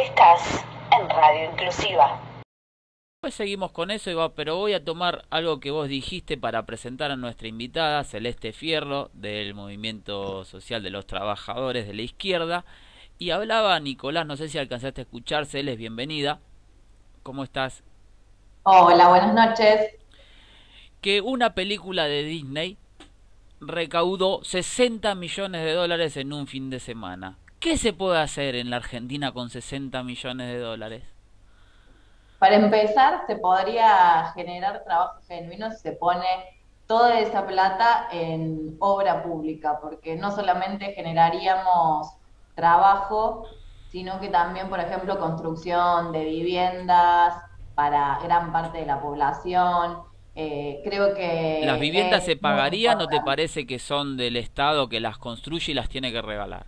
Estás en Radio Inclusiva. Pues seguimos con eso, pero voy a tomar algo que vos dijiste para presentar a nuestra invitada, Celeste Fierro, del Movimiento Social de los Trabajadores de la Izquierda. Y hablaba Nicolás, no sé si alcanzaste a escuchar, Celeste, bienvenida. ¿Cómo estás? Hola, buenas noches. Que una película de Disney recaudó 60 millones de dólares en un fin de semana. ¿Qué se puede hacer en la Argentina con 60 millones de dólares? Para empezar, se podría generar trabajo genuino si se pone toda esa plata en obra pública, porque no solamente generaríamos trabajo, sino que también, por ejemplo, construcción de viviendas para gran parte de la población. Creo ¿Las que viviendas se es muy pagarían o te importante. parece que son del Estado que las construye y las tiene que regalar?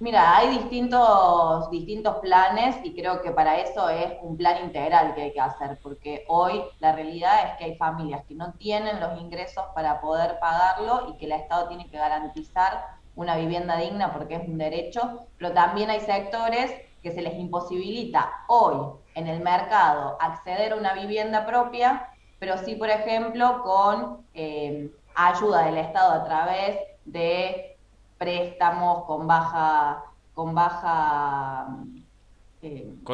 Mira, hay distintos planes y creo que para eso es un plan integral que hay que hacer, porque hoy la realidad es que hay familias que no tienen los ingresos para poder pagarlo y que el Estado tiene que garantizar una vivienda digna porque es un derecho, pero también hay sectores que se les imposibilita hoy en el mercado acceder a una vivienda propia, pero sí, por ejemplo, con ayuda del Estado a través de préstamos con baja, Con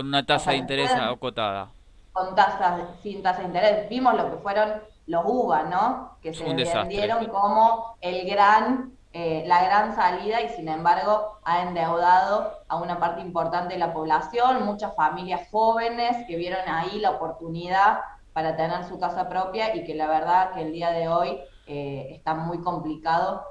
una o tasa sea, de que interés pueden, acotada. con tasas, sin tasa de interés. Vimos lo que fueron los UBA, ¿no? Que Fue se un desastre. vendieron como la gran salida y sin embargo ha endeudado a una parte importante de la población, muchas familias jóvenes que vieron ahí la oportunidad para tener su casa propia y que la verdad que el día de hoy está muy complicado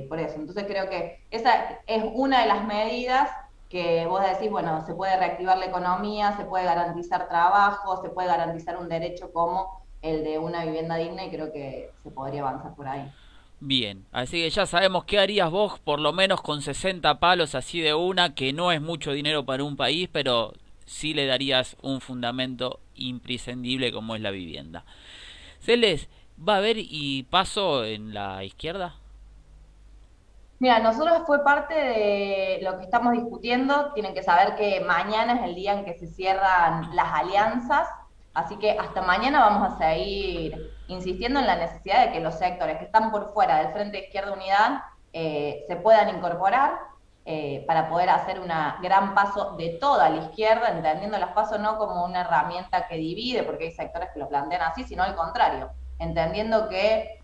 por eso. Entonces creo que esa es una de las medidas que vos decís, bueno, se puede reactivar la economía, se puede garantizar trabajo, se puede garantizar un derecho como el de una vivienda digna y creo que se podría avanzar por ahí. Bien, así que ya sabemos qué harías vos por lo menos con 60 palos así de una, que no es mucho dinero para un país, pero sí le darías un fundamento imprescindible como es la vivienda. Celes, ¿va a haber y paso en la izquierda? Mira, nosotros fue parte de lo que estamos discutiendo. Tienen que saber que mañana es el día en que se cierran las alianzas, así que hasta mañana vamos a seguir insistiendo en la necesidad de que los sectores que están por fuera del Frente de Izquierda Unidad se puedan incorporar para poder hacer un gran paso de toda la izquierda, entendiendo las pasos no como una herramienta que divide, porque hay sectores que lo plantean así, sino al contrario, entendiendo que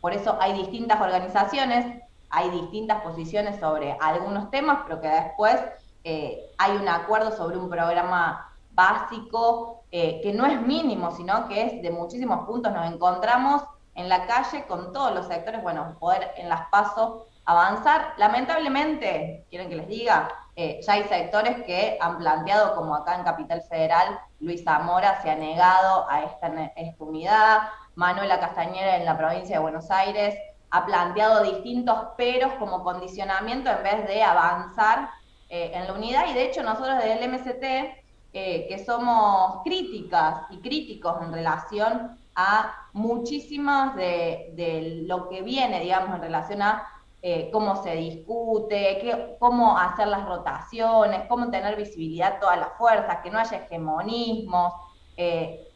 por eso hay distintas organizaciones, hay distintas posiciones sobre algunos temas, pero que después hay un acuerdo sobre un programa básico que no es mínimo, sino que es de muchísimos puntos. Nos encontramos en la calle con todos los sectores, bueno, poder en las pasos avanzar. Lamentablemente, quieren que les diga, ya hay sectores que han planteado, como acá en Capital Federal, Luis Zamora se ha negado a esta unidad, Manuela Castañera en la provincia de Buenos Aires ha planteado distintos peros como condicionamiento en vez de avanzar en la unidad, y de hecho nosotros desde el MST, que somos críticas y críticos en relación a muchísimas de lo que viene, digamos, en relación a cómo se discute, cómo hacer las rotaciones, cómo tener visibilidad todas las fuerzas, que no haya hegemonismos.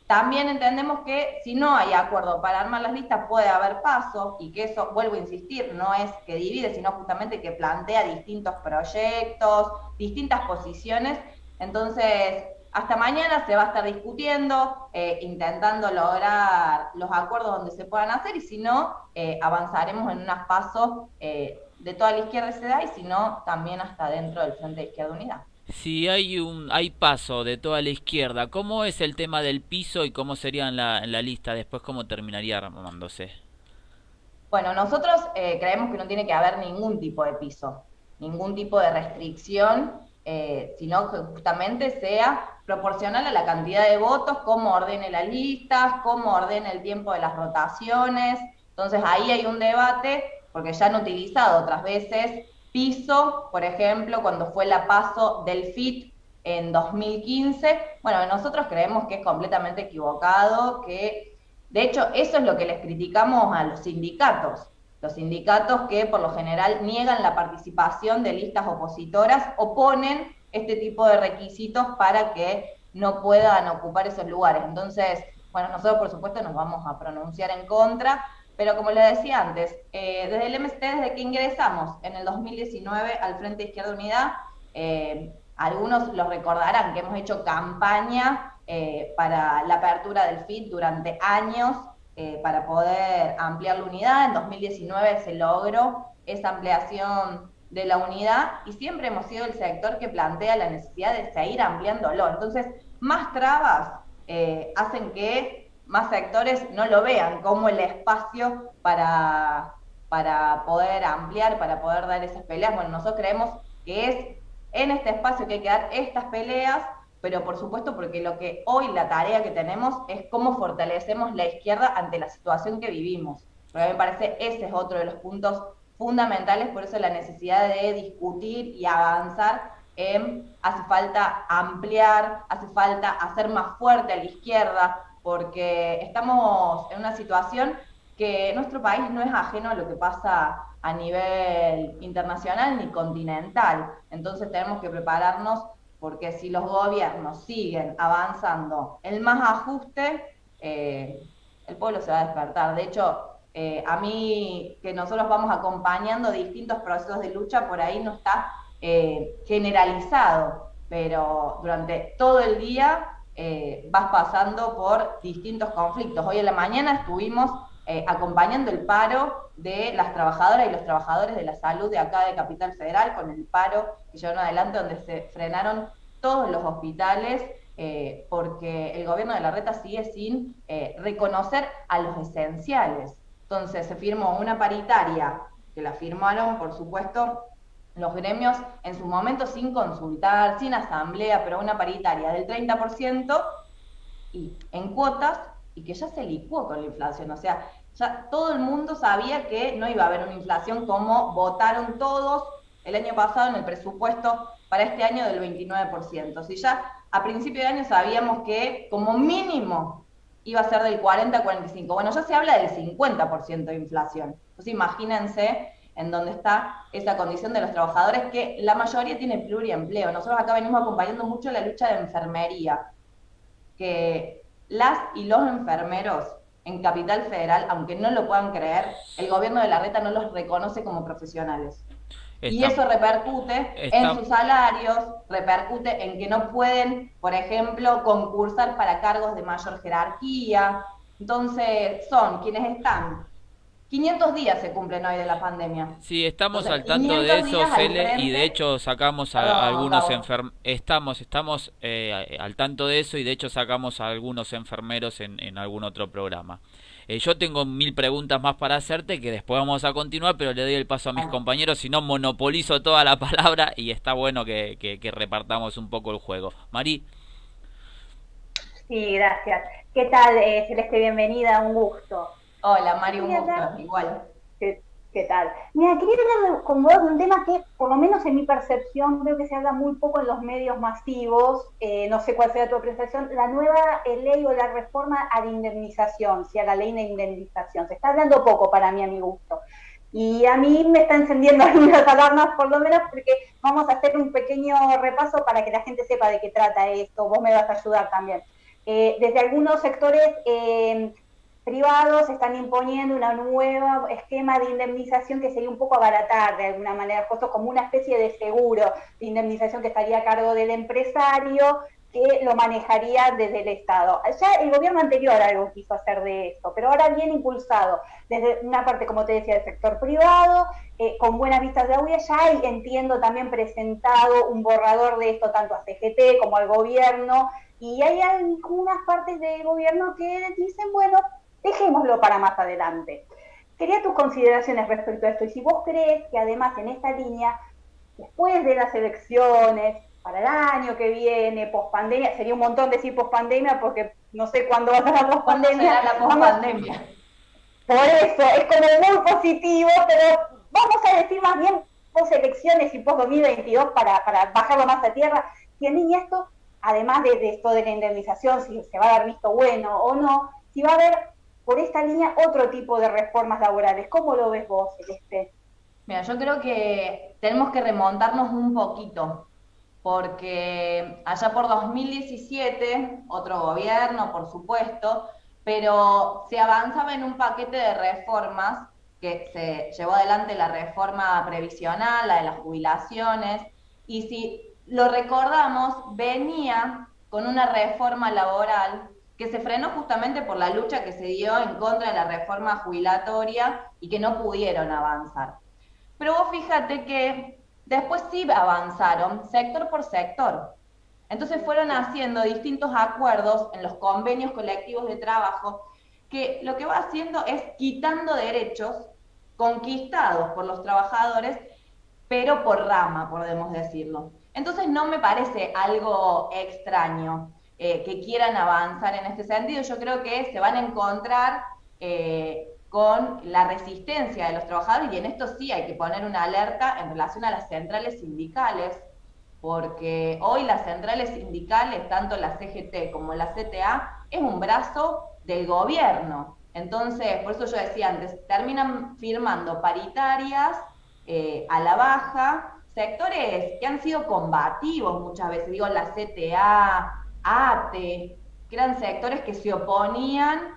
También entendemos que si no hay acuerdo para armar las listas puede haber pasos y que eso, vuelvo a insistir, no es que divide, sino justamente que plantea distintos proyectos, distintas posiciones. Entonces, hasta mañana se va a estar discutiendo, intentando lograr los acuerdos donde se puedan hacer y si no, avanzaremos en unas pasos de toda la izquierda se da y si no, también hasta dentro del Frente de Izquierda Unida. Si hay paso de toda la izquierda, ¿cómo es el tema del piso y cómo sería en la lista después, cómo terminaría armándose? Bueno, nosotros creemos que no tiene que haber ningún tipo de piso, ningún tipo de restricción, sino que justamente sea proporcional a la cantidad de votos, cómo ordene las listas, cómo ordene el tiempo de las rotaciones. Entonces ahí hay un debate, porque ya han utilizado otras veces piso, por ejemplo, cuando fue la paso del FIT en 2015. Bueno, nosotros creemos que es completamente equivocado, que de hecho eso es lo que les criticamos a los sindicatos que por lo general niegan la participación de listas opositoras o ponen este tipo de requisitos para que no puedan ocupar esos lugares. Entonces, bueno, nosotros por supuesto nos vamos a pronunciar en contra, pero como les decía antes, desde el MST, desde que ingresamos en el 2019 al Frente Izquierda Unidad, algunos lo recordarán que hemos hecho campaña para la apertura del FIT durante años, para poder ampliar la unidad. En 2019 se logró esa ampliación de la unidad y siempre hemos sido el sector que plantea la necesidad de seguir ampliándolo. Entonces, más trabas hacen que más sectores no lo vean como el espacio para poder ampliar, para poder dar esas peleas. Bueno, nosotros creemos que es en este espacio que hay que dar estas peleas, pero por supuesto porque lo que hoy la tarea que tenemos es cómo fortalecemos la izquierda ante la situación que vivimos. Porque a mí me parece ese es otro de los puntos fundamentales, por eso la necesidad de discutir y avanzar hace falta ampliar, hace falta hacer más fuerte a la izquierda, porque estamos en una situación que nuestro país no es ajeno a lo que pasa a nivel internacional ni continental. Entonces tenemos que prepararnos, porque si los gobiernos siguen avanzando el más ajuste, el pueblo se va a despertar. De hecho, a mí, que nosotros vamos acompañando distintos procesos de lucha, por ahí no está generalizado, pero durante todo el día vas pasando por distintos conflictos. Hoy en la mañana estuvimos acompañando el paro de las trabajadoras y los trabajadores de la salud de acá de Capital Federal, con el paro que llevaron adelante, donde se frenaron todos los hospitales, porque el gobierno de Larreta sigue sin reconocer a los esenciales. Entonces se firmó una paritaria, que la firmaron, por supuesto, los gremios en su momento sin consultar, sin asamblea, pero una paritaria del 30% y en cuotas, y que ya se licuó con la inflación. O sea, ya todo el mundo sabía que no iba a haber una inflación como votaron todos el año pasado en el presupuesto para este año del 29%. Si ya a principio de año sabíamos que como mínimo iba a ser del 40 a 45. Bueno, ya se habla del 50% de inflación. Entonces imagínense en dónde está esa condición de los trabajadores, que la mayoría tiene pluriempleo. Nosotros acá venimos acompañando mucho la lucha de enfermería, que las y los enfermeros en Capital Federal, aunque no lo puedan creer, el gobierno de Larreta no los reconoce como profesionales. Y eso repercute en sus salarios, repercute en que no pueden, por ejemplo, concursar para cargos de mayor jerarquía. Entonces, son quienes están. 500 días se cumplen hoy de la pandemia. Sí, estamos Entonces, al tanto de eso, Cele, y de frente... hecho sacamos Perdón, algunos Gustavo. estamos al tanto de eso, y de hecho sacamos a algunos enfermeros en algún otro programa. Yo tengo 1000 preguntas más para hacerte, que después vamos a continuar, pero le doy el paso a mis Bueno, compañeros, si no monopolizo toda la palabra, y está bueno que repartamos un poco el juego. Mari. Sí, gracias. ¿Qué tal, Celeste? Bienvenida, un gusto. hola, Mari, un Quería gusto, hablar, igual. ¿qué tal? Mira, quería hablar con vos de un tema que, por lo menos en mi percepción, veo que se habla muy poco en los medios masivos, no sé cuál sea tu apreciación, la nueva ley o la reforma a la indemnización, si a la ley de indemnización. Se está hablando poco para mí, a mi gusto. Y a mí me está encendiendo algunas alarmas, por lo menos, porque vamos a hacer un pequeño repaso para que la gente sepa de qué trata esto. Vos me vas a ayudar también. Desde algunos sectores privados están imponiendo una nueva esquema de indemnización que sería un poco abaratar de alguna manera, justo como una especie de seguro de indemnización que estaría a cargo del empresario, que lo manejaría desde el Estado. Ya el gobierno anterior algo quiso hacer de esto, pero ahora bien impulsado desde una parte, como te decía, del sector privado, con buenas vistas de agua. Ya hay, entiendo, también presentado un borrador de esto tanto a CGT como al gobierno, y hay algunas partes del gobierno que dicen, bueno, dejémoslo para más adelante. Quería tus consideraciones respecto a esto, y si vos crees que además en esta línea, después de las elecciones, para el año que viene, pospandemia, sería un montón decir pospandemia porque no sé cuándo va a ser la pospandemia. ¿Cuándo será la pospandemia? Por eso, es como muy positivo, pero vamos a decir más bien post elecciones y post 2022 para bajarlo más a tierra. Si en línea esto, además de esto de la indemnización, si se va a dar visto bueno o no, si va a haber por esta línea otro tipo de reformas laborales. ¿Cómo lo ves vos, Celeste? Mira, yo creo que tenemos que remontarnos un poquito, porque allá por 2017, otro gobierno, por supuesto, pero se avanzaba en un paquete de reformas que se llevó adelante la reforma previsional, la de las jubilaciones, y si lo recordamos, venía con una reforma laboral que se frenó justamente por la lucha que se dio en contra de la reforma jubilatoria y que no pudieron avanzar. Pero vos fíjate que después sí avanzaron sector por sector. Entonces fueron haciendo distintos acuerdos en los convenios colectivos de trabajo que lo que va haciendo es quitando derechos conquistados por los trabajadores, pero por rama, podemos decirlo. Entonces no me parece algo extraño que quieran avanzar en este sentido. Yo creo que se van a encontrar con la resistencia de los trabajadores, y en esto sí hay que poner una alerta en relación a las centrales sindicales, porque hoy las centrales sindicales, tanto la CGT como la CTA, es un brazo del gobierno. Entonces, por eso yo decía antes, terminan firmando paritarias a la baja, sectores que han sido combativos muchas veces, digo, la CTA, ATE, que eran sectores que se oponían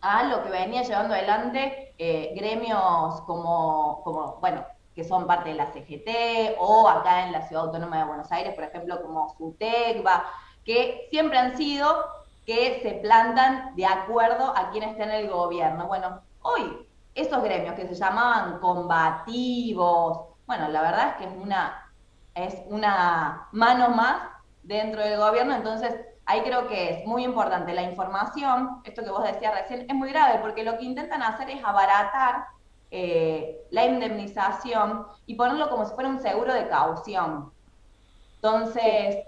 a lo que venía llevando adelante gremios bueno, que son parte de la CGT, o acá en la Ciudad Autónoma de Buenos Aires, por ejemplo, como SUTECBA, que siempre han sido que se plantan de acuerdo a quien está en el gobierno. Bueno, hoy esos gremios que se llamaban combativos, bueno, la verdad es que es una mano más dentro del gobierno. Entonces ahí creo que es muy importante la información. Esto que vos decías recién es muy grave, porque lo que intentan hacer es abaratar la indemnización y ponerlo como si fuera un seguro de caución. Entonces,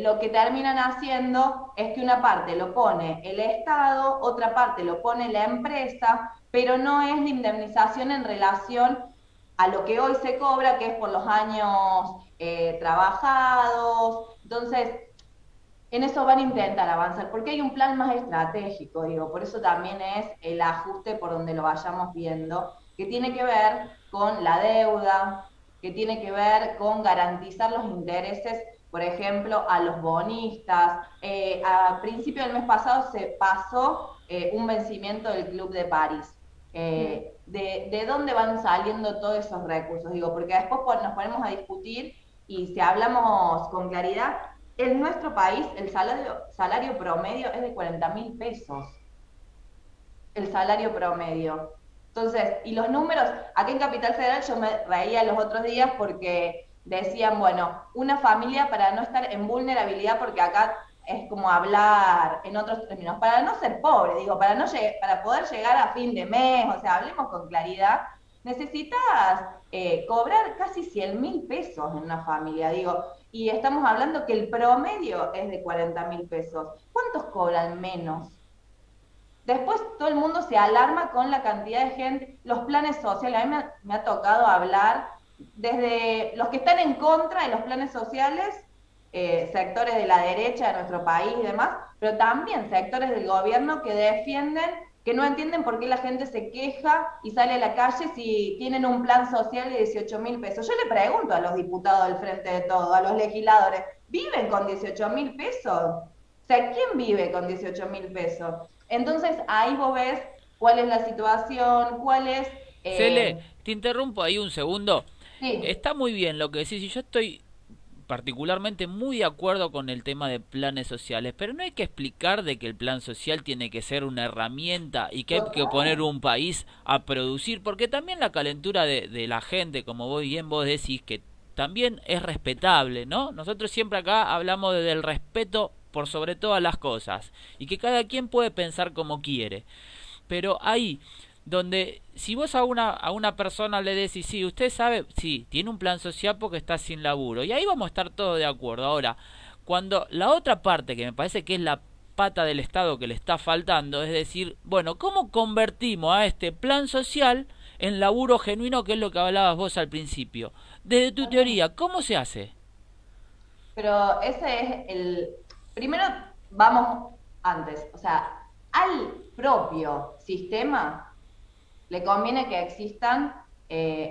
lo que terminan haciendo es que una parte lo pone el Estado, otra parte lo pone la empresa, pero no es la indemnización en relación a lo que hoy se cobra, que es por los años trabajados. Entonces, en eso van a intentar avanzar, porque hay un plan más estratégico, digo, por eso también es el ajuste por donde lo vayamos viendo, que tiene que ver con la deuda, que tiene que ver con garantizar los intereses, por ejemplo, a los bonistas. A principio del mes pasado se pasó un vencimiento del Club de París. ¿De dónde van saliendo todos esos recursos? Digo, porque después nos ponemos a discutir, y si hablamos con claridad, en nuestro país el salario promedio es de 40.000 pesos. El salario promedio. Entonces, y los números, aquí en Capital Federal yo me reía los otros días porque decían, bueno, una familia, para no estar en vulnerabilidad, porque acá es como hablar en otros términos, para no ser pobre, digo, para poder llegar a fin de mes, o sea, hablemos con claridad, necesitas cobrar casi 100.000 pesos en una familia, digo, y estamos hablando que el promedio es de 40.000 pesos. ¿Cuántos cobran menos? Después todo el mundo se alarma con la cantidad de gente, los planes sociales. A mí me ha tocado hablar desde los que están en contra de los planes sociales, sectores de la derecha de nuestro país y demás, pero también sectores del gobierno que defienden, que no entienden por qué la gente se queja y sale a la calle si tienen un plan social de 18.000 pesos. Yo le pregunto a los diputados del Frente de Todo, a los legisladores, ¿viven con 18.000 pesos? O sea, ¿quién vive con 18.000 pesos? Entonces ahí vos ves cuál es la situación, cuál es... Cele, te interrumpo ahí un segundo. Sí. Está muy bien lo que decís, y yo estoy particularmente muy de acuerdo con el tema de planes sociales, pero no hay que explicar de que el plan social tiene que ser una herramienta y que hay que poner un país a producir, porque también la calentura de la gente, como bien vos decís, que también es respetable, ¿no? Nosotros siempre acá hablamos del respeto por sobre todas las cosas, y que cada quien puede pensar como quiere, pero ahí donde si vos a una persona le decís, sí, usted sabe, sí, tiene un plan social porque está sin laburo, y ahí vamos a estar todos de acuerdo. Ahora, cuando la otra parte, que me parece que es la pata del Estado que le está faltando, es decir, bueno, ¿cómo convertimos a este plan social en laburo genuino, que es lo que hablabas vos al principio? Desde tu teoría, ¿cómo se hace? Pero ese es el... Primero, vamos antes, o sea, al propio sistema le conviene que existan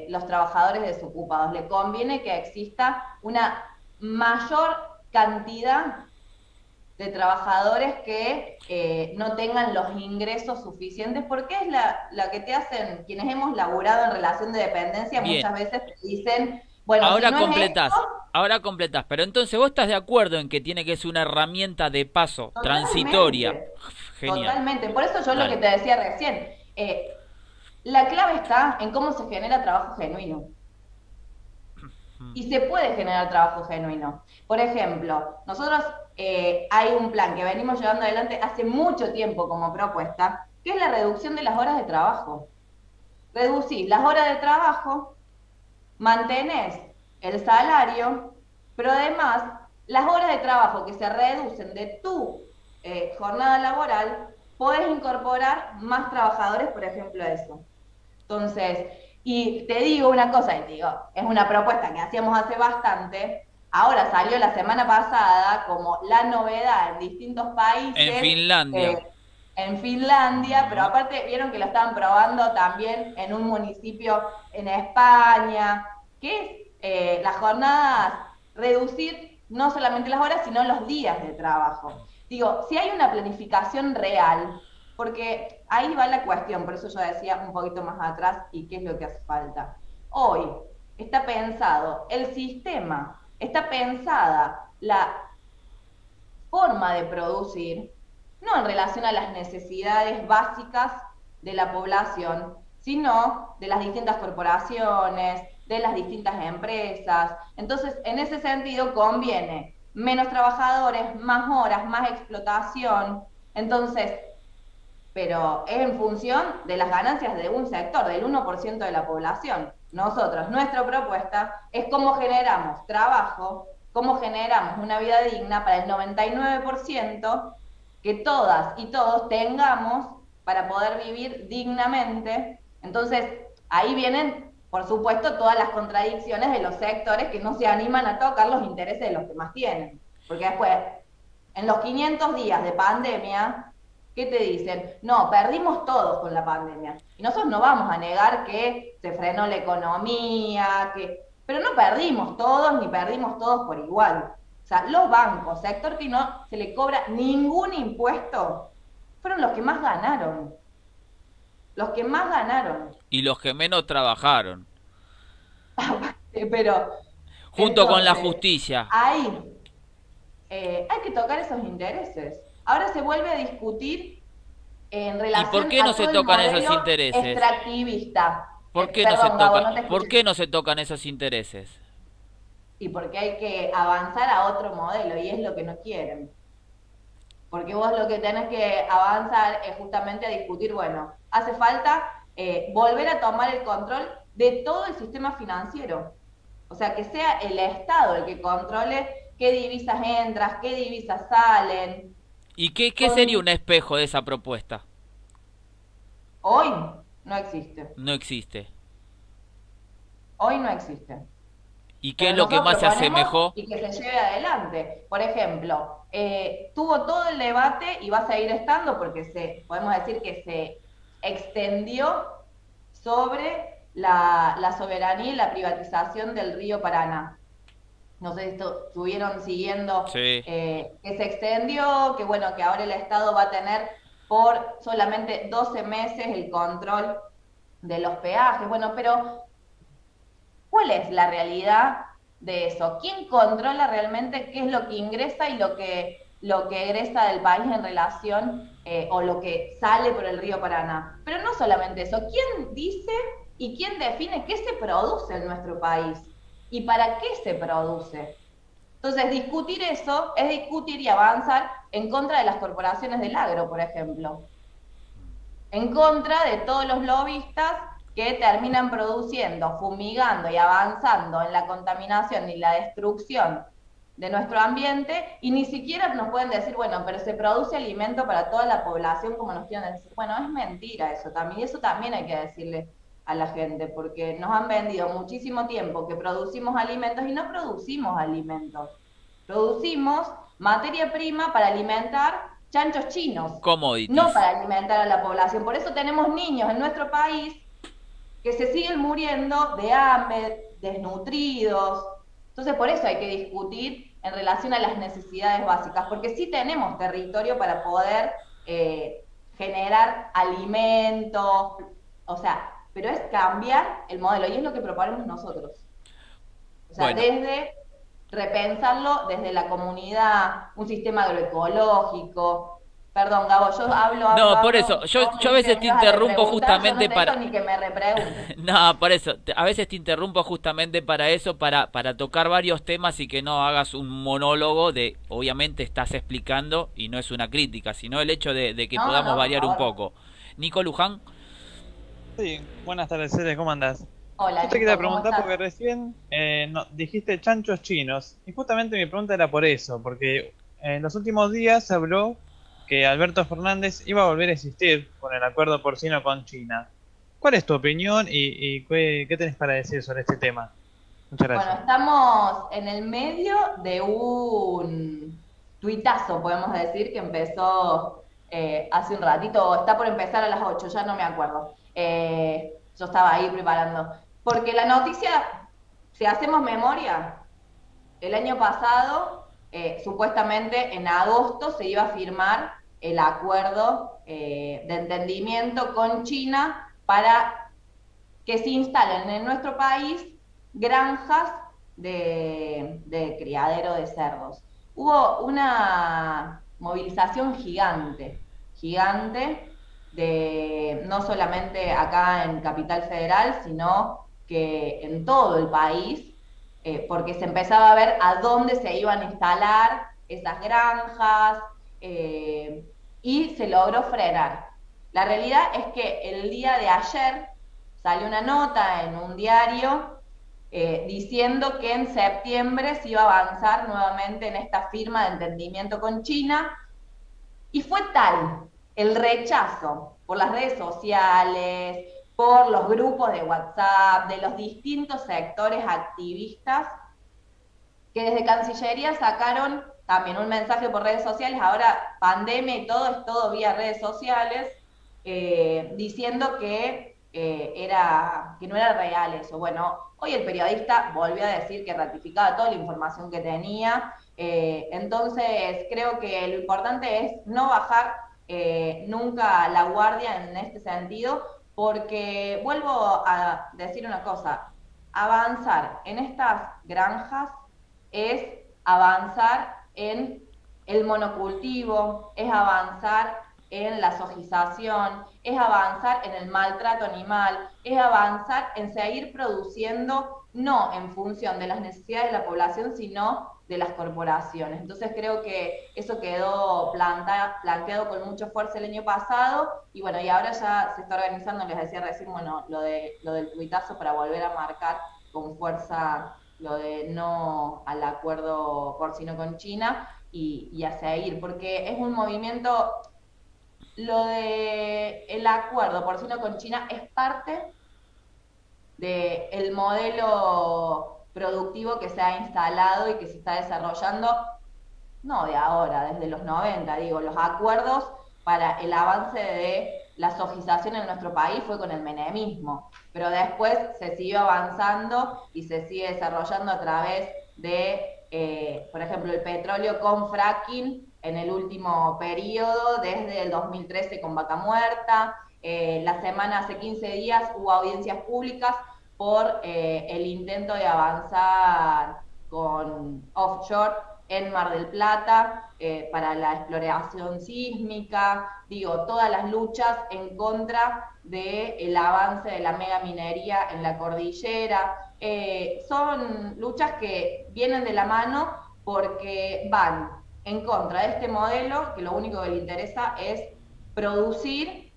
los trabajadores desocupados, le conviene que exista una mayor cantidad de trabajadores que no tengan los ingresos suficientes, porque es la que te hacen, quienes hemos laburado en relación de dependencia, Bien. muchas veces te dicen, bueno, Ahora si no es completás, esto, ahora completás. Pero entonces vos estás de acuerdo en que tiene que ser una herramienta de paso, transitoria. totalmente, Genial. totalmente. Por eso yo lo Dale. que te decía recién, la clave está en cómo se genera trabajo genuino. Y se puede generar trabajo genuino. Por ejemplo, nosotros hay un plan que venimos llevando adelante hace mucho tiempo como propuesta, que es la reducción de las horas de trabajo. Reducís las horas de trabajo, mantenés el salario, pero además las horas de trabajo que se reducen de tu jornada laboral, podés incorporar más trabajadores, por ejemplo, a eso. Entonces, y te digo una cosa, y te digo, es una propuesta que hacíamos hace bastante, ahora salió la semana pasada como la novedad en distintos países. En Finlandia. En Finlandia, pero aparte vieron que lo estaban probando también en un municipio en España, que es las jornadas, reducir no solamente las horas, sino los días de trabajo. Digo, si hay una planificación real, porque ahí va la cuestión, por eso yo decía un poquito más atrás, y qué es lo que hace falta. Hoy está pensado el sistema, está pensada la forma de producir, no en relación a las necesidades básicas de la población, sino de las distintas corporaciones, de las distintas empresas. Entonces, en ese sentido, conviene menos trabajadores, más horas, más explotación. Entonces, pero es en función de las ganancias de un sector, del 1% de la población. Nosotros, nuestra propuesta es cómo generamos trabajo, cómo generamos una vida digna para el 99%, que todas y todos tengamos para poder vivir dignamente. Entonces, ahí vienen, por supuesto, todas las contradicciones de los sectores que no se animan a tocar los intereses de los que más tienen. Porque después, en los 500 días de pandemia, ¿qué te dicen? No, perdimos todos con la pandemia. Y nosotros no vamos a negar que se frenó la economía, pero no perdimos todos, ni perdimos todos por igual. O sea, los bancos, sector que no se le cobra ningún impuesto, fueron los que más ganaron. Los que más ganaron. Y los que menos trabajaron. Pero, Junto con la entonces, justicia. ahí hay que tocar esos intereses. Ahora se vuelve a discutir en ¿Y relación por qué a no se todo el tocan esos modelo intereses? extractivista. ¿Por qué no se Perdón, Gabo, no te toca, escuché. ¿por qué no se tocan esos intereses? Y porque hay que avanzar a otro modelo, y es lo que no quieren. Porque vos lo que tenés que avanzar es justamente a discutir, bueno, hace falta volver a tomar el control de todo el sistema financiero. O sea, que sea el Estado el que controle qué divisas entran, qué divisas salen. ¿Y qué sería un espejo de esa propuesta? Hoy no existe. No existe. Hoy no existe. ¿Y qué Pero es lo que nosotros más se proponemos asemejó? y que se lleve adelante. Por ejemplo, tuvo todo el debate y va a seguir estando porque podemos decir que se extendió sobre la soberanía y la privatización del río Paraná. No sé si estuvieron siguiendo, Sí. que se extendió, que bueno, que ahora el Estado va a tener por solamente 12 meses el control de los peajes. Bueno, pero ¿cuál es la realidad de eso? ¿Quién controla realmente qué es lo que ingresa y lo que egresa del país en relación o lo que sale por el río Paraná? Pero no solamente eso, ¿quién dice y quién define qué se produce en nuestro país? ¿Y para qué se produce? Entonces, discutir eso es discutir y avanzar en contra de las corporaciones del agro, por ejemplo. En contra de todos los lobistas que terminan produciendo, fumigando y avanzando en la contaminación y la destrucción de nuestro ambiente, y ni siquiera nos pueden decir, bueno, pero se produce alimento para toda la población, como nos quieren decir. Bueno, es mentira eso también, y eso también hay que decirle a la gente, porque nos han vendido muchísimo tiempo que producimos alimentos y no producimos alimentos. Producimos materia prima para alimentar chanchos chinos, Commodities. no para alimentar a la población. Por eso tenemos niños en nuestro país que se siguen muriendo de hambre, desnutridos. Entonces, por eso hay que discutir en relación a las necesidades básicas, porque sí tenemos territorio para poder generar alimentos, o sea, pero es cambiar el modelo, y es lo que proponemos nosotros. O sea, Bueno, desde repensarlo desde la comunidad, un sistema agroecológico. Perdón, Gabo, yo no, por eso, vos yo a me dijiste que veces me te ibas a interrumpo repreguntar, yo no justamente te dejo para... ni que me repreguntes. No, por eso, a veces te interrumpo justamente para eso, para tocar varios temas y que no hagas un monólogo de, obviamente estás explicando y no es una crítica, sino el hecho de que No, podamos no, por variar un favor. poco. Nico Luján, Sí, buenas tardes, Cele, ¿cómo andás? Hola, Yo te quería Nico, ¿cómo preguntar estás? porque recién dijiste chanchos chinos y justamente mi pregunta era por eso, porque en los últimos días se habló que Alberto Fernández iba a volver a insistir con el acuerdo porcino con China. ¿Cuál es tu opinión y qué tenés para decir sobre este tema? Muchas Bueno, gracias. estamos en el medio de un tuitazo, podemos decir, que empezó hace un ratito, o está por empezar a las 8, ya no me acuerdo. Yo estaba ahí preparando. Porque la noticia, si hacemos memoria, el año pasado, supuestamente en agosto, se iba a firmar el acuerdo de entendimiento con China para que se instalen en nuestro país granjas de criadero de cerdos. Hubo una movilización gigante, gigante, no solamente acá en Capital Federal, sino que en todo el país, porque se empezaba a ver a dónde se iban a instalar esas granjas, y se logró frenar. La realidad es que el día de ayer salió una nota en un diario diciendo que en septiembre se iba a avanzar nuevamente en esta firma de entendimiento con China, y fue tal el rechazo por las redes sociales, por los grupos de WhatsApp, de los distintos sectores activistas, que desde Cancillería sacaron también un mensaje por redes sociales, ahora pandemia y todo es todo vía redes sociales, diciendo que no era real eso. Bueno, hoy el periodista volvió a decir que ratificaba toda la información que tenía, entonces creo que lo importante es no bajar nunca la guardia en este sentido, porque vuelvo a decir una cosa, avanzar en estas granjas es avanzar en el monocultivo, es avanzar en la sojización, es avanzar en el maltrato animal, es avanzar en seguir produciendo no en función de las necesidades de la población, sino de las corporaciones. Entonces creo que eso quedó planteado con mucha fuerza el año pasado, y bueno, y ahora ya se está organizando, les decía recién, bueno, lo del tuitazo para volver a marcar con fuerza lo de no al acuerdo porcino con China, y a seguir, porque es un movimiento, lo de el acuerdo porcino con China es parte del modelo productivo que se ha instalado y que se está desarrollando, no de ahora, desde los 90, digo, los acuerdos para el avance de la sojización en nuestro país fue con el menemismo, pero después se siguió avanzando y se sigue desarrollando a través de, por ejemplo, el petróleo con fracking en el último periodo, desde el 2013 con Vaca Muerta. La semana, hace 15 días, hubo audiencias públicas por el intento de avanzar con offshore en Mar del Plata, para la exploración sísmica, digo, todas las luchas en contra del avance de la megaminería en la cordillera. Son luchas que vienen de la mano porque van en contra de este modelo, que lo único que le interesa es producir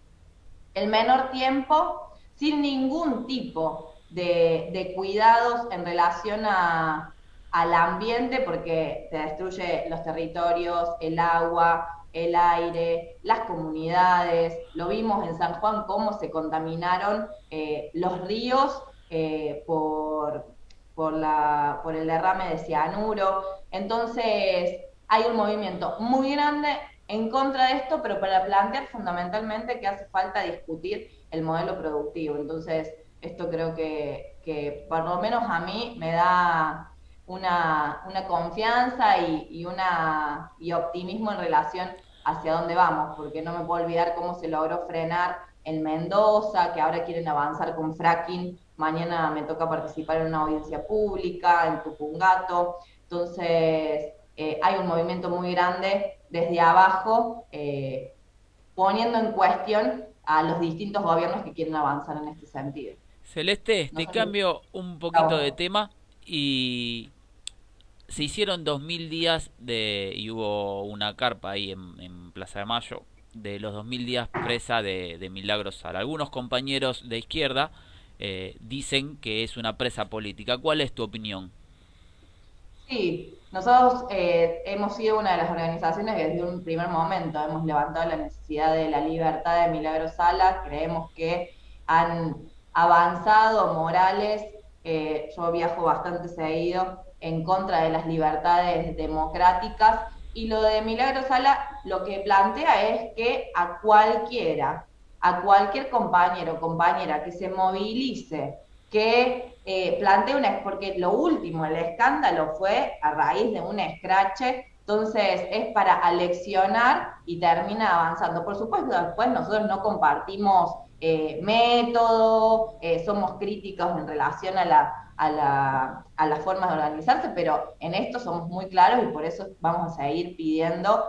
el menor tiempo, sin ningún tipo de cuidados en relación al ambiente, porque te destruye los territorios, el agua, el aire, las comunidades. Lo vimos en San Juan, cómo se contaminaron los ríos por el derrame de cianuro. Entonces, hay un movimiento muy grande en contra de esto, pero para plantear fundamentalmente que hace falta discutir el modelo productivo. Entonces, esto creo que por lo menos a mí una confianza y optimismo en relación hacia dónde vamos, porque no me puedo olvidar cómo se logró frenar en Mendoza, que ahora quieren avanzar con fracking. Mañana me toca participar en una audiencia pública en Tupungato. Entonces, hay un movimiento muy grande desde abajo, poniendo en cuestión a los distintos gobiernos que quieren avanzar en este sentido. Celeste, No te sé cambio un poquito de tema y se hicieron 2000 días y hubo una carpa ahí en Plaza de Mayo de los 2000 días presa de Milagros Sala. Algunos compañeros de izquierda dicen que es una presa política. ¿Cuál es tu opinión? Sí, nosotros hemos sido una de las organizaciones que desde un primer momento hemos levantado la necesidad de la libertad de Milagros Sala. Creemos que han avanzado Morales, yo viajo bastante seguido, en contra de las libertades democráticas, y lo de Milagros Sala lo que plantea es que a cualquier compañero o compañera que se movilice, que plantee porque lo último, el escándalo fue a raíz de un escrache, entonces es para aleccionar y termina avanzando. Por supuesto, después nosotros no compartimos método, somos críticos en relación a las formas de organizarse, pero en esto somos muy claros y por eso vamos a seguir pidiendo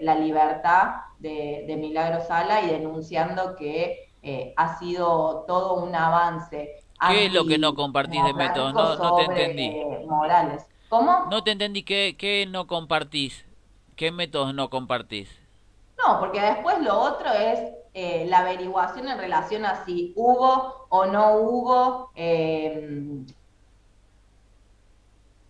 la libertad de Milagros Sala y denunciando que ha sido todo un avance ¿Qué es lo que no compartís de método? antidemocrático No te sobre entendí. Morales. ¿Cómo? No te entendí. ¿Qué no compartís? ¿Qué métodos no compartís? No, porque después lo otro es la averiguación en relación a si hubo o no hubo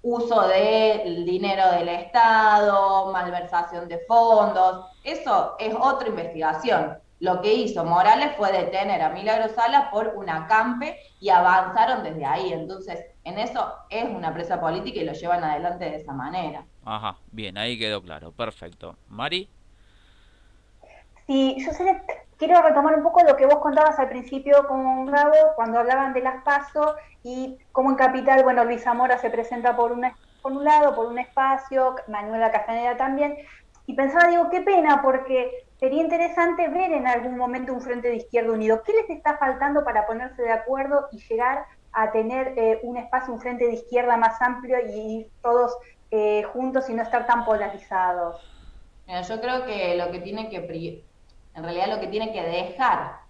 uso del dinero del Estado, malversación de fondos. Eso es otra investigación. Lo que hizo Morales fue detener a Milagros Sala por un acampe y avanzaron desde ahí. Entonces, en eso es una presa política y lo llevan adelante de esa manera. Ajá, bien, ahí quedó claro. Perfecto. ¿Mari? Sí, yo sé, quiero retomar un poco lo que vos contabas al principio con Gabo, cuando hablaban de las PASO y cómo en Capital, bueno, Luis Zamora se presenta por un lado, por un espacio, Manuela Castaneda también, y pensaba, digo, qué pena, porque sería interesante ver en algún momento un Frente de Izquierda Unido. ¿Qué les está faltando para ponerse de acuerdo y llegar a tener un espacio, un Frente de Izquierda más amplio y ir todos juntos y no estar tan polarizados? Mira, yo creo que en realidad lo que tiene que dejar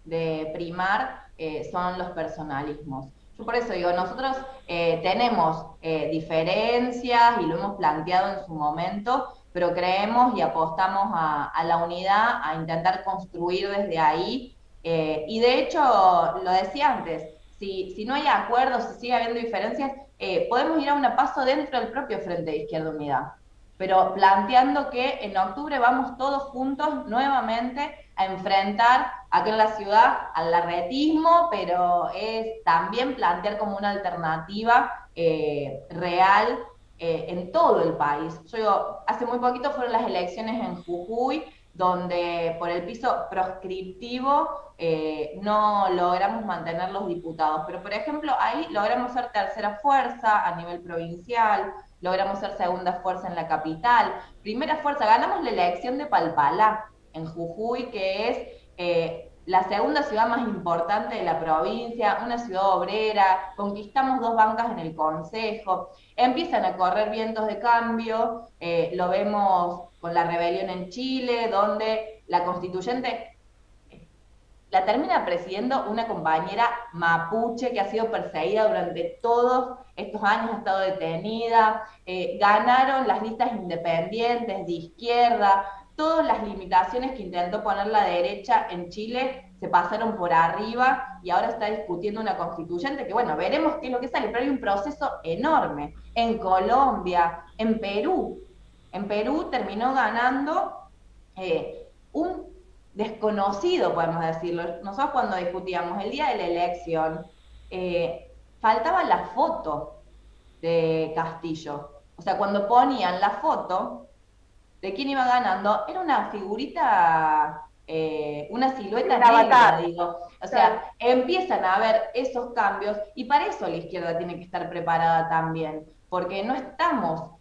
de primar son los personalismos. Yo por eso digo, nosotros tenemos diferencias y lo hemos planteado en su momento, pero creemos y apostamos a la unidad, a intentar construir desde ahí. Y de hecho, lo decía antes, si no hay acuerdos, si sigue habiendo diferencias, podemos ir a un paso dentro del propio Frente de Izquierda Unidad, pero planteando que en octubre vamos todos juntos nuevamente a enfrentar acá en la ciudad al larretismo, pero es también plantear como una alternativa real en todo el país. Yo digo, hace muy poquito fueron las elecciones en Jujuy, donde por el piso proscriptivo no logramos mantener los diputados, pero por ejemplo ahí logramos ser tercera fuerza a nivel provincial, logramos ser segunda fuerza en la capital, primera fuerza, ganamos la elección de Palpalá en Jujuy, que es la segunda ciudad más importante de la provincia, una ciudad obrera, conquistamos 2 bancas en el consejo, empiezan a correr vientos de cambio, lo vemos con la rebelión en Chile, donde la constituyente la termina presidiendo una compañera mapuche que ha sido perseguida durante todos estos años, ha estado detenida, ganaron las listas independientes, de izquierda, todas las limitaciones que intentó poner la derecha en Chile se pasaron por arriba y ahora está discutiendo una constituyente que, bueno, veremos qué es lo que sale, pero hay un proceso enorme en Colombia, en Perú. En Perú terminó ganando un desconocido, podemos decirlo. Nosotros cuando discutíamos el día de la elección, faltaba la foto de Castillo. O sea, cuando ponían la foto de quién iba ganando, era una figurita, una silueta negra, digo. O sea, empiezan a haber esos cambios y para eso la izquierda tiene que estar preparada también. porque no estamos,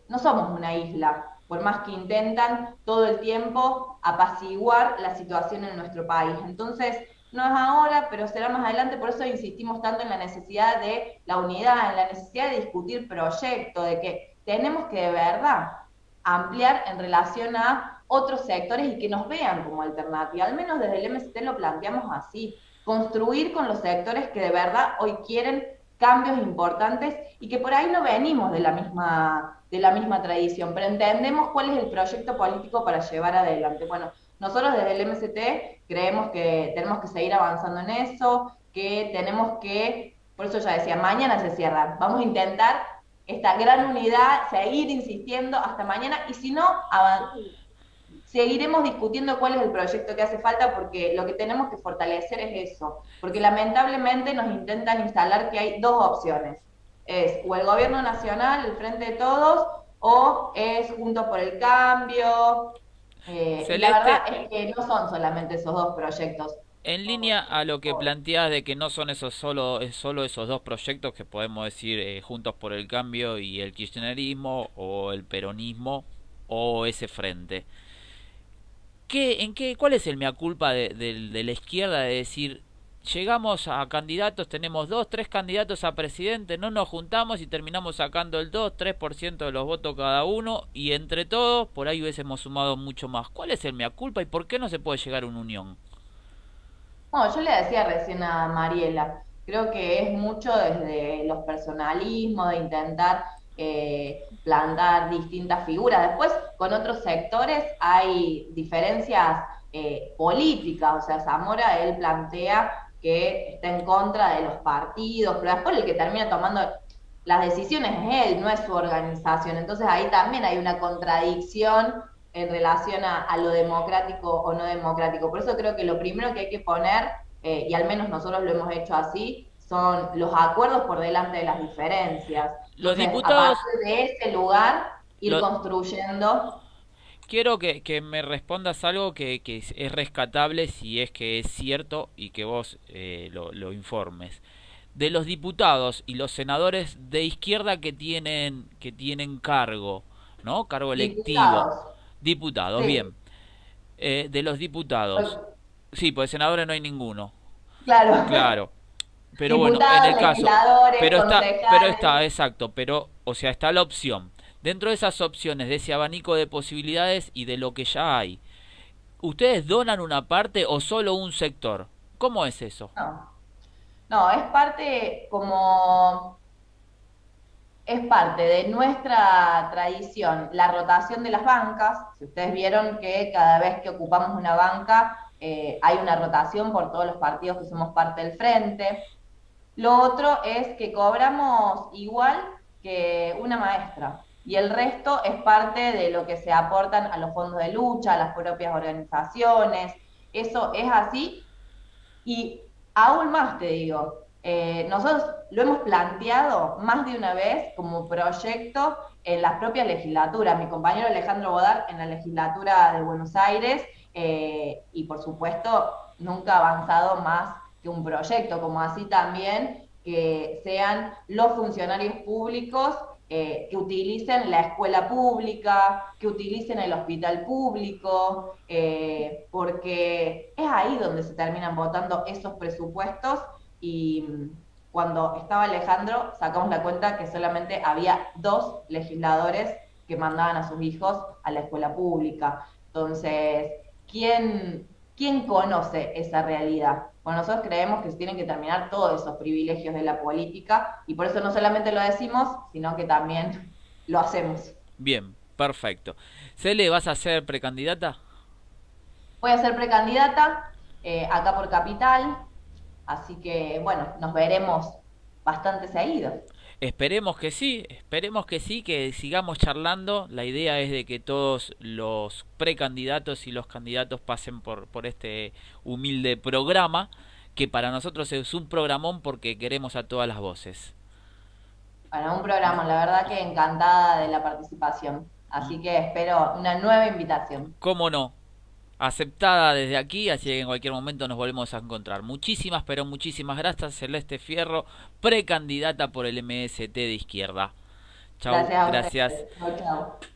no somos una isla, por más que intentan todo el tiempo apaciguar la situación en nuestro país. Entonces, no es ahora, pero será más adelante, por eso insistimos tanto en la necesidad de la unidad, en la necesidad de discutir proyectos, de que tenemos que de verdad ampliar en relación a otros sectores y que nos vean como alternativa. Al menos desde el MST lo planteamos así, construir con los sectores que de verdad hoy quieren cambios importantes y que por ahí no venimos de la misma tradición, pero entendemos cuál es el proyecto político para llevar adelante. Bueno, nosotros desde el MST creemos que tenemos que seguir avanzando en eso, que tenemos que, por eso ya decía, mañana se cierra, vamos a intentar esta gran unidad, seguir insistiendo hasta mañana, y si no, seguiremos discutiendo cuál es el proyecto que hace falta, porque lo que tenemos que fortalecer es eso, porque lamentablemente nos intentan instalar que hay dos opciones, es o el gobierno nacional, el Frente de Todos, o es Juntos por el Cambio, y la verdad es que no son solamente esos dos proyectos. En línea a lo que planteas de que no son solo esos dos proyectos que podemos decir Juntos por el Cambio y el kirchnerismo o el peronismo o ese frente. ¿Cuál es el mea culpa de la izquierda de decir llegamos a candidatos, tenemos 2, 3 candidatos a presidente, no nos juntamos y terminamos sacando el 2, 3% de los votos cada uno y entre todos por ahí hubiésemos sumado mucho más? ¿Cuál es el mea culpa y por qué no se puede llegar a una unión? No, yo le decía recién a Mariela, creo que es mucho desde los personalismos, de intentar plantar distintas figuras. Después, con otros sectores hay diferencias políticas, o sea, Zamora, él plantea que está en contra de los partidos, pero después el que termina tomando las decisiones es él, no es su organización. Entonces ahí también hay una contradicción en relación a lo democrático o no democrático. Por eso creo que lo primero que hay que poner, y al menos nosotros lo hemos hecho así, son los acuerdos por delante de las diferencias. Los Entonces, diputados... a partir de ese lugar, ir construyendo... Quiero que me respondas algo que es rescatable si es que es cierto y que vos lo informes. De los diputados y los senadores de izquierda que tienen cargo, ¿no? Cargo electivo. Diputados, sí. Bien. De los diputados. Sí, pues senadores no hay ninguno. Claro. Pero diputados, bueno, en el caso. Pero está, exacto. Pero, o sea, está la opción. Dentro de esas opciones, de ese abanico de posibilidades y de lo que ya hay, ¿ustedes donan una parte o solo un sector? ¿Cómo es eso? No, es parte de nuestra tradición, la rotación de las bancas. Si ustedes vieron que cada vez que ocupamos una banca hay una rotación por todos los partidos que somos parte del frente. Lo otro es que cobramos igual que una maestra. Y el resto es parte de lo que se aportan a los fondos de lucha, a las propias organizaciones. Eso es así. Y aún más te digo, nosotros lo hemos planteado más de una vez como proyecto en las propias legislaturas. Mi compañero Alejandro Bodar en la legislatura de Buenos Aires, y por supuesto nunca ha avanzado más que un proyecto, como así también que sean los funcionarios públicos que utilicen la escuela pública, que utilicen el hospital público, porque es ahí donde se terminan votando esos presupuestos. Y cuando estaba Alejandro sacamos la cuenta que solamente había 2 legisladores que mandaban a sus hijos a la escuela pública. Entonces, ¿quién conoce esa realidad? Bueno, nosotros creemos que se tienen que terminar todos esos privilegios de la política y por eso no solamente lo decimos, sino que también lo hacemos. Bien, perfecto. Cele, ¿vas a ser precandidata? Voy a ser precandidata acá por Capital, así que bueno, nos veremos bastante seguido. Esperemos que sí, que sigamos charlando. La idea es de que todos los precandidatos y los candidatos pasen por este humilde programa, que para nosotros es un programón porque queremos a todas las voces. Bueno, un programa, la verdad que encantada de la participación. Así que espero una nueva invitación. ¿Cómo no? aceptada desde aquí, así que en cualquier momento nos volvemos a encontrar. Muchísimas, pero muchísimas gracias, Celeste Fierro, precandidata por el MST de izquierda. Chau, Gracias a gracias. ustedes. Chau, chau.